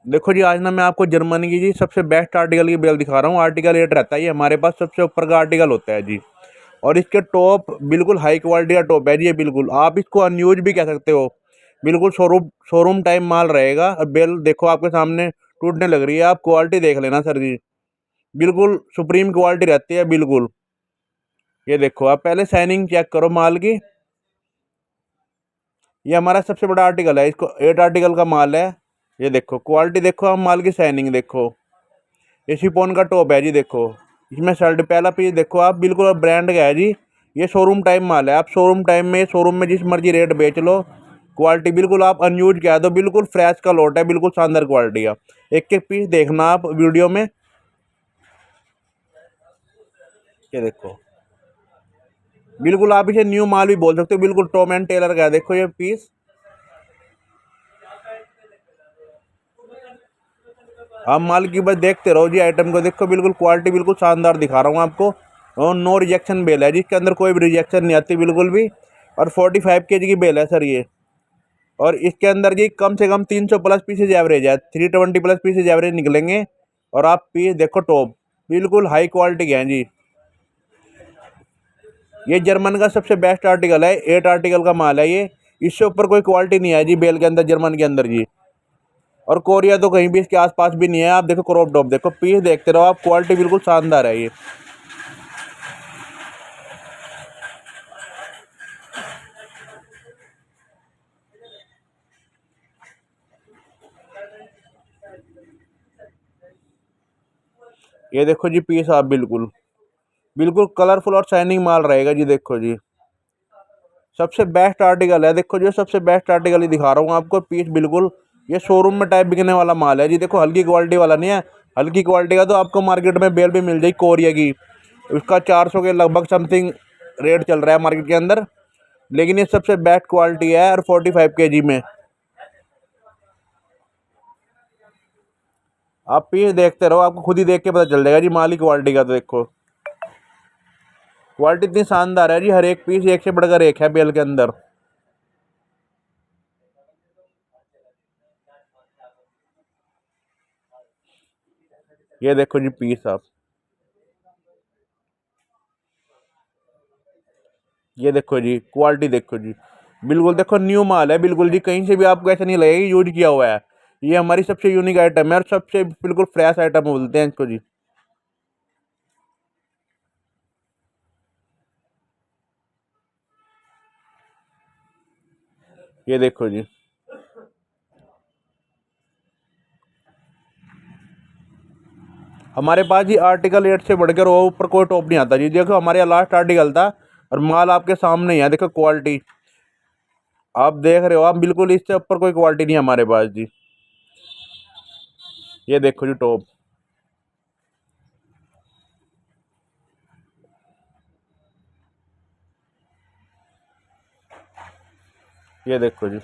देखो जी, आज ना मैं आपको जर्मनी की जी सबसे बेस्ट आर्टिकल की बेल दिखा रहा हूँ। आर्टिकल 8 रहता है ये हमारे पास, सबसे ऊपर का आर्टिकल होता है जी। और इसके टॉप बिल्कुल हाई क्वालिटी का टॉप है जी ये। बिल्कुल आप इसको अनयूज भी कह सकते हो। बिल्कुल शोरूम शोरूम टाइम माल रहेगा। और बेल देखो आपके सामने टूटने लग रही है। आप क्वालिटी देख लेना सर जी, बिल्कुल सुप्रीम क्वालिटी रहती है बिल्कुल। ये देखो, आप पहले शाइनिंग चेक करो माल की। ये हमारा सबसे बड़ा आर्टिकल है, इसको 8 आर्टिकल का माल है। ये देखो क्वालिटी, देखो आप माल की शाइनिंग देखो। ये शिफॉन का टॉप है जी। देखो इसमें शर्ट पहला पीस देखो आप, बिल्कुल ब्रांड का है जी। ये शोरूम टाइम माल है। आप शोरूम टाइम में शोरूम में जिस मर्जी रेट बेच लो, क्वालिटी बिल्कुल आप अनयूज कह दो, बिल्कुल फ्रेश का लॉट है, बिल्कुल शानदार क्वालिटी का। एक एक पीस देखना आप वीडियो में। ये देखो, बिल्कुल आप इसे न्यू माल भी बोल सकते हो, बिल्कुल टॉम एंड टेलर का है। देखो ये पीस आप माल की बस देखते रहो जी, आइटम को देखो, बिल्कुल क्वालिटी बिल्कुल शानदार दिखा रहा हूँ आपको। और नो रिजेक्शन बेल है जी, इसके अंदर कोई भी रिजेक्शन नहीं आती बिल्कुल भी। और 45 kg की बेल है सर ये। और इसके अंदर जी कम से कम 300 प्लस पीसेज एवरेज है, 320 प्लस पीसेज एवरेज निकलेंगे। और आप पीस देखो टॉप, बिल्कुल हाई क्वालिटी के हैं जी। ये जर्मन का सबसे बेस्ट आर्टिकल है, 8 आर्टिकल का माल है ये। इससे ऊपर कोई क्वालिटी नहीं है जी बेल के अंदर, जर्मन के अंदर जी। और कोरिया तो कहीं भी इसके आसपास भी नहीं है। आप देखो क्रॉप टॉप देखो, पीस देखते रहो आप, क्वालिटी बिल्कुल शानदार है ये देखो जी पीस आप, बिल्कुल बिल्कुल कलरफुल और शाइनिंग माल रहेगा जी। देखो जी सबसे बेस्ट आर्टिकल है। देखो जी सबसे बेस्ट आर्टिकल ही दिखा रहा हूँ आपको, पीस बिल्कुल ये शोरूम में टाइप बिकने वाला माल है जी। देखो हल्की क्वालिटी वाला नहीं है। हल्की क्वालिटी का तो आपको मार्केट में बेल भी मिल जाएगी कोरिया की, उसका 400 के लगभग समथिंग रेट चल रहा है मार्केट के अंदर। लेकिन ये सबसे बेस्ट क्वालिटी है। और 45 kg में आप पीस देखते रहो, आपको खुद ही देख के पता चल जाएगा जी माल की क्वालिटी का। तो देखो क्वालिटी इतनी शानदार है जी, हर एक पीस एक से बढ़कर एक है बेल के अंदर। ये देखो जी पीस आप, ये देखो जी क्वालिटी देखो जी, बिल्कुल देखो न्यू माल है बिल्कुल जी। कहीं से भी आपको ऐसा नहीं लगेगा यूज किया हुआ है। ये हमारी सबसे यूनिक आइटम है और सबसे बिल्कुल फ्रेश आइटम बोलते हैं इसको जी। ये देखो जी, हमारे पास जी आर्टिकल 8 से बढ़कर वो ऊपर कोई टॉप नहीं आता जी। देखो हमारे यहाँ लास्ट आर्टिकल था और माल आपके सामने ही है। देखो क्वालिटी आप देख रहे हो आप, बिल्कुल इससे ऊपर कोई क्वालिटी नहीं है हमारे पास जी। ये देखो जी टॉप, ये देखो जी।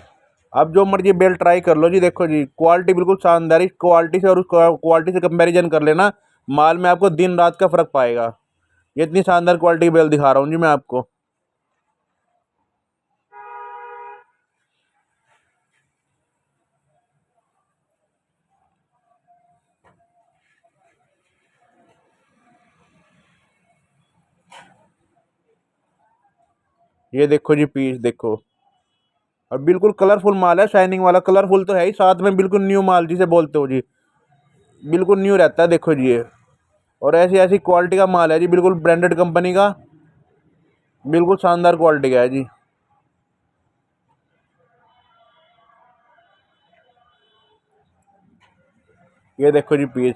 आप जो मर्जी बेल्ट ट्राई कर लो जी। देखो जी क्वालिटी बिल्कुल शानदार है। इस क्वालिटी से और उस क्वालिटी से कंपैरिजन कर लेना, माल में आपको दिन रात का फर्क पाएगा। ये इतनी शानदार क्वालिटी की बेल्ट दिखा रहा हूँ जी मैं आपको। ये देखो जी पीस देखो, और बिल्कुल कलरफुल माल है, शाइनिंग वाला। कलरफुल तो है ही, साथ में बिल्कुल न्यू माल जिसे बोलते हो जी, बिल्कुल न्यू रहता है। देखो जी ये, और ऐसी ऐसी क्वालिटी का माल है जी, बिल्कुल ब्रांडेड कंपनी का, बिल्कुल शानदार क्वालिटी का है जी। ये देखो जी पीस,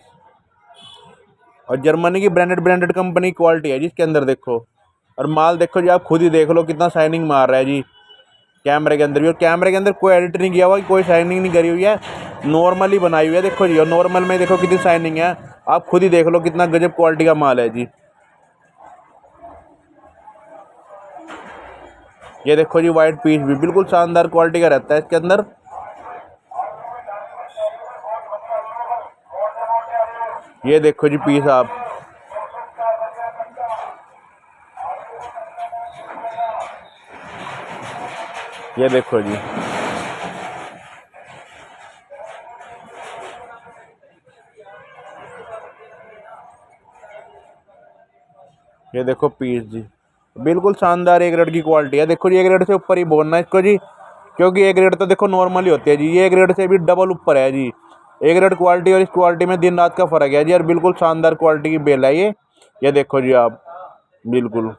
और जर्मनी की ब्रांडेड ब्रांडेड कंपनी क्वालिटी है जी इसके अंदर। देखो और माल देखो जी, आप खुद ही देख लो कितना शाइनिंग मार रहा है जी कैमरे के अंदर भी। और कैमरे के अंदर कोई एडिट नहीं किया हुआ, कोई शाइनिंग नहीं करी हुई है, नॉर्मली बनाई हुई है। देखो जी, और नॉर्मल में देखो कितनी शाइनिंग है। आप खुद ही देख लो कितना गजब क्वालिटी का माल है जी। ये देखो जी वाइट पीस भी बिल्कुल शानदार क्वालिटी का रहता है इसके अंदर। ये देखो जी पीस आप, ये देखो जी, ये देखो पीस जी, बिल्कुल शानदार ए ग्रेड की क्वालिटी है। देखो जी, ए ग्रेड से ऊपर ही बोलना है इसको जी, क्योंकि ए ग्रेड तो देखो नॉर्मल ही होती है जी, ये ए ग्रेड से भी डबल ऊपर है जी। ए ग्रेड क्वालिटी और इस क्वालिटी में दिन रात का फ़र्क है जी, और बिल्कुल शानदार क्वालिटी की बेल है ये देखो जी आप, बिल्कुल।